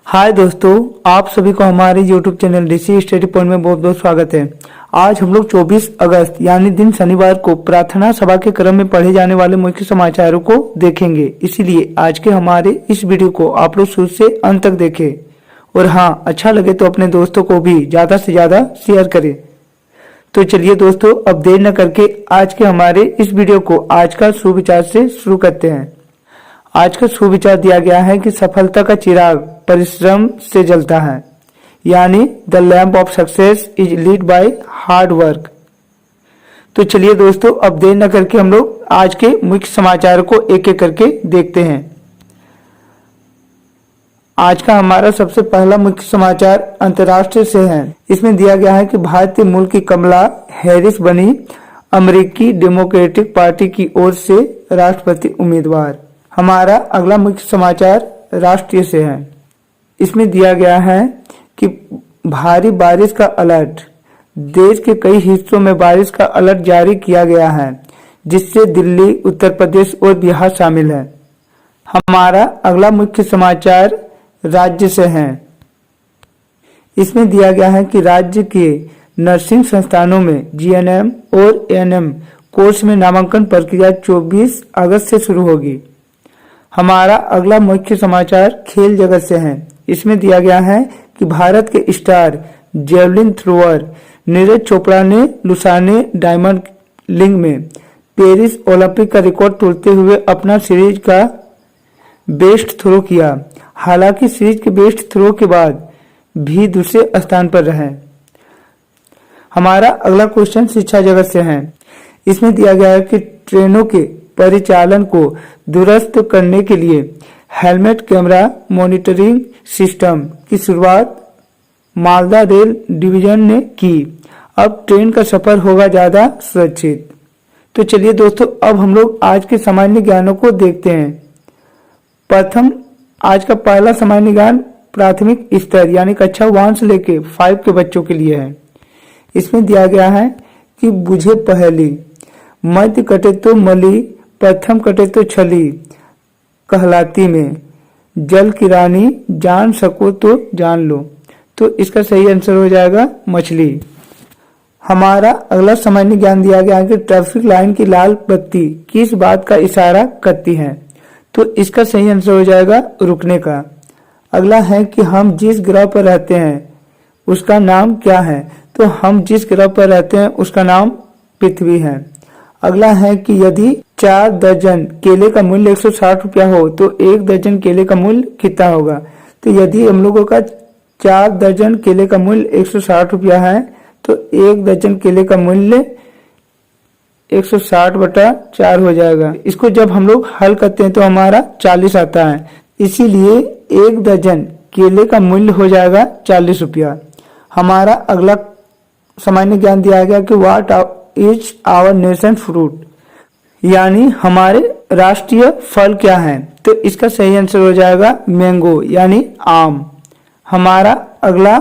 हाय दोस्तों, आप सभी को हमारे YouTube चैनल ऋषि स्टडी पॉइंट में बहुत बहुत स्वागत है। आज हम लोग 24 अगस्त यानी दिन शनिवार को प्रार्थना सभा के क्रम में पढ़े जाने वाले मुख्य समाचारों को देखेंगे। इसीलिए आज के हमारे इस वीडियो को आप लोग शुरू से अंत तक देखें और हाँ, अच्छा लगे तो अपने दोस्तों को भी ज्यादा से ज्यादा शेयर करें। तो चलिए दोस्तों, अब देर न करके आज के हमारे इस वीडियो को आज का सुविचार से शुरू करते हैं। आज का सुविचार दिया गया है कि सफलता का चिराग परिश्रम से जलता है, यानी the lamp of success is lead by hard work. तो चलिए दोस्तों, अब देर न करके हम लोग आज के मुख्य समाचार को एक एक करके देखते हैं। आज का हमारा सबसे पहला मुख्य समाचार अंतर्राष्ट्रीय से है। इसमें दिया गया है कि भारतीय मूल की कमला हैरिस बनी अमेरिकी डेमोक्रेटिक पार्टी की ओर से राष्ट्रपति उम्मीदवार। हमारा अगला मुख्य समाचार राष्ट्रीय से है। इसमें दिया गया है कि भारी बारिश का अलर्ट, देश के कई हिस्सों में बारिश का अलर्ट जारी किया गया है, जिससे दिल्ली, उत्तर प्रदेश और बिहार शामिल है। हमारा अगला मुख्य समाचार राज्य से है। इसमें दिया गया है कि राज्य के नर्सिंग संस्थानों में जीएनएम और एएनएम कोर्स में नामांकन प्रक्रिया 24 अगस्त से शुरू होगी। हमारा अगला मुख्य समाचार खेल जगत से है। इसमें दिया गया है कि भारत के star javelin thrower Neeraj Chopra ने लुसाने डायमंड लीग में पेरिस ओलंपिक का रिकॉर्ड तोड़ते हुए अपना सीरीज का बेस्ट थ्रो किया। हालांकि सीरीज के बेस्ट थ्रो के बाद भी दूसरे स्थान पर रहे। हमारा अगला क्वेश्चन शिक्षा जगत से है। इसमें दिया गया है कि ट्रेनों के परिचालन को दुरुस्त करने के लिए हेलमेट कैमरा मॉनिटरिंग सिस्टम की शुरुआत मालदा रेल डिवीजन ने की। अब ट्रेन का सफर होगा ज्यादा सुरक्षित। तो चलिए दोस्तों, अब हम लोग आज के सामान्य ज्ञानों को देखते हैं। प्रथम, आज का पहला सामान्य ज्ञान प्राथमिक स्तर यानी कक्षा 1 से लेके 5 के बच्चों के लिए है। इसमें दिया गया है कि बुझे पहली, मध्य कटे तो मली, प्रथम कटे तो छली, कहलाती में जल की रानी, जान सको तो जान लो। तो इसका सही आंसर हो जाएगा मछली। हमारा अगला सामान्य ज्ञान दिया गया है कि ट्रैफिक लाइन की लाल बत्ती किस बात का इशारा करती है। तो इसका सही आंसर हो जाएगा रुकने का। अगला है कि हम जिस ग्रह पर रहते हैं उसका नाम क्या है। तो हम जिस ग्रह पर रहते हैं उसका नाम पृथ्वी है। अगला है कि यदि 4 दर्जन केले का मूल्य 160 रुपया हो तो 1 दर्जन केले का मूल्य कितना होगा। तो यदि हम लोगों का 4 दर्जन केले का मूल्य 160 रुपया है तो 1 दर्जन केले का मूल्य 160/4 हो जाएगा। इसको जब हम लोग हल करते हैं तो हमारा 40 आता है। इसीलिए 1 दर्जन केले का मूल्य हो जाएगा 40 रुपया। हमारा अगला सामान्य ज्ञान दिया गया कि what is our nation fruit, यानी हमारे राष्ट्रीय फल क्या है। तो इसका सही आंसर हो जाएगा मैंगो यानी आम। हमारा अगला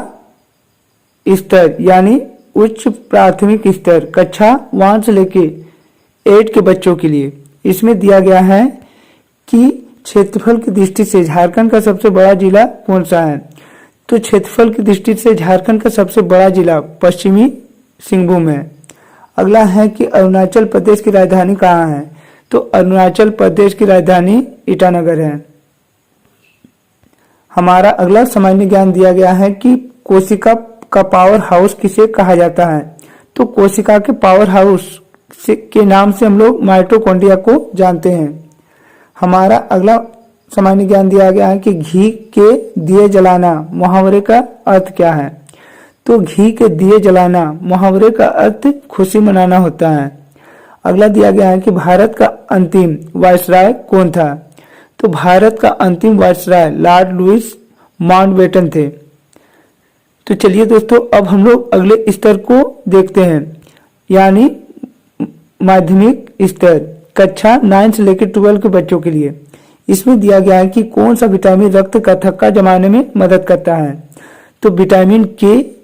स्तर यानी उच्च प्राथमिक स्तर कक्षा 1 से लेके 8 के बच्चों के लिए। इसमें दिया गया है कि क्षेत्रफल की दृष्टि से झारखंड का सबसे बड़ा जिला कौन सा है। तो क्षेत्रफल की दृष्टि से झारखंड का सबसे बड़ा जिला पश्चिमी सिंहभूम है। अगला है कि अरुणाचल प्रदेश की राजधानी कहाँ है। तो अरुणाचल प्रदेश की राजधानी ईटानगर है। हमारा अगला सामान्य ज्ञान दिया गया है कि कोशिका का पावर हाउस किसे कहा जाता है। तो कोशिका के पावर हाउस के नाम से हम लोग माइटोकॉन्ड्रिया को जानते हैं। हमारा अगला सामान्य ज्ञान दिया गया है कि घी के दिए जलाना मुहावरे का अर्थ क्या है। तो घी के दिए जलाना मुहावरे का अर्थ खुशी मनाना होता है। अगला दिया गया है कि भारत का अंतिम वायसराय कौन था। तो भारत का अंतिम वायसराय लॉर्ड लुईस माउंटबेटन थे। तो चलिए दोस्तों, अब हम लोग अगले स्तर को देखते हैं, यानी माध्यमिक स्तर कक्षा 9 से लेकर 12 के बच्चों के लिए। इसमें दिया गया है कि कौन सा विटामिन रक्त का थक्का जमाने में मदद करता है। तो विटामिन के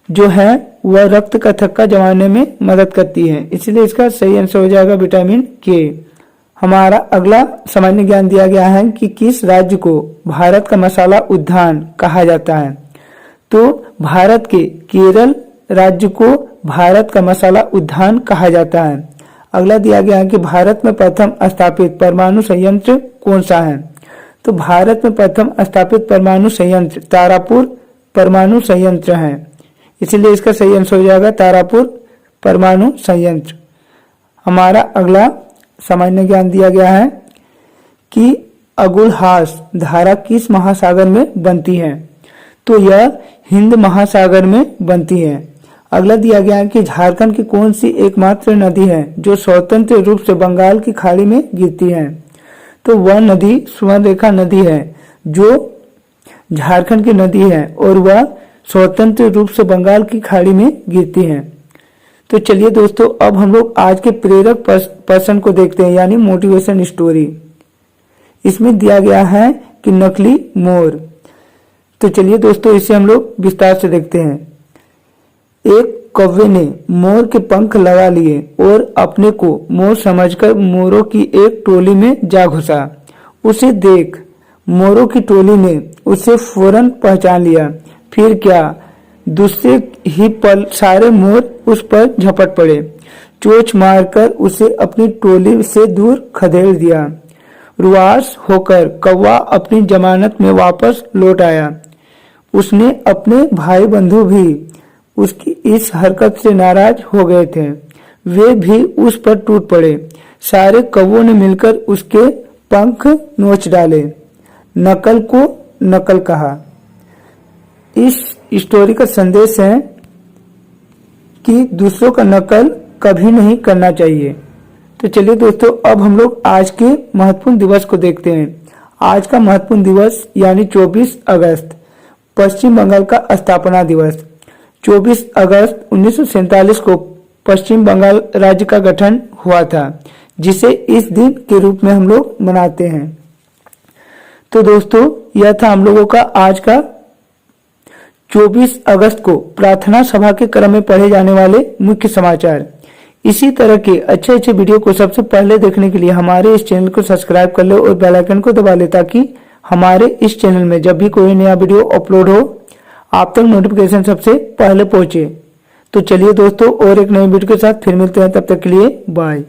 जो है वह रक्त का थक्का जमाने में मदद करती है, इसलिए इसका सही आंसर हो जाएगा विटामिन के। हमारा अगला सामान्य ज्ञान दिया गया है कि किस राज्य को भारत का मसाला उद्यान कहा जाता है। तो भारत के केरल राज्य को भारत का मसाला उद्यान कहा जाता है। अगला दिया गया है कि भारत में प्रथम स्थापित परमाणु संयंत्र कौन सा है। तो भारत में प्रथम स्थापित परमाणु संयंत्र तारापुर परमाणु संयंत्र है, इसलिए इसका सही आंसर हो जाएगा तारापुर परमाणु संयंत्र। हमारा अगला सामान्य ज्ञान दिया गया है कि अगुलहास धारा किस महासागर में बनती है। तो यह हिंद महासागर में बनती है। अगला दिया गया है कि झारखंड की कौन सी एकमात्र नदी है जो स्वतंत्र रूप से बंगाल की खाड़ी में गिरती है। तो वह नदी स्वर्णरेखा नदी है जो झारखंड की नदी है और वह स्वतंत्र रूप से बंगाल की खाड़ी में गिरती है। तो चलिए दोस्तों, अब हम लोग आज के प्रेरक पर्सन को देखते हैं, यानी मोटिवेशन स्टोरी। इसमें दिया गया है कि नकली मोर। तो चलिए दोस्तों, इसे हम लोग विस्तार से देखते हैं। एक कौवे ने मोर के पंख लगा लिए और अपने को मोर समझकर मोरों की एक टोली में जा घुसा। उसे देख मोरों की टोली ने उसे फौरन पहचान लिया। फिर क्या, दूसरे ही पल सारे मोर उस पर झपट पड़े, चोंच मारकर उसे अपनी टोली से दूर खदेड़ दिया। रुआस होकर कौवा अपनी जमानत में वापस लौट आया। उसने अपने भाई बंधु भी उसकी इस हरकत से नाराज हो गए थे, वे भी उस पर टूट पड़े। सारे कौवों ने मिलकर उसके पंख नोच डाले। नकल को नकल कहा। इस स्टोरी का संदेश है कि दूसरों का नकल कभी नहीं करना चाहिए। तो चलिए दोस्तों, अब हम लोग आज के महत्वपूर्ण दिवस को देखते हैं। आज का महत्वपूर्ण दिवस यानी 24 अगस्त पश्चिम बंगाल का स्थापना दिवस। 24 अगस्त 1947 को पश्चिम बंगाल राज्य का गठन हुआ था, जिसे इस दिन के रूप में हम लोग मनाते हैं। तो दोस्तों, यह था हम लोगों का आज का 24 अगस्त को प्रार्थना सभा के क्रम में पढ़े जाने वाले मुख्य समाचार। इसी तरह के अच्छे अच्छे वीडियो को सबसे पहले देखने के लिए हमारे इस चैनल को सब्सक्राइब कर ले और बेल आइकन को दबा ले, ताकि हमारे इस चैनल में जब भी कोई नया वीडियो अपलोड हो आप तक नोटिफिकेशन सबसे पहले पहुंचे। तो चलिए दोस्तों, और एक नई वीडियो के साथ फिर मिलते हैं, तब तक के लिए बाय।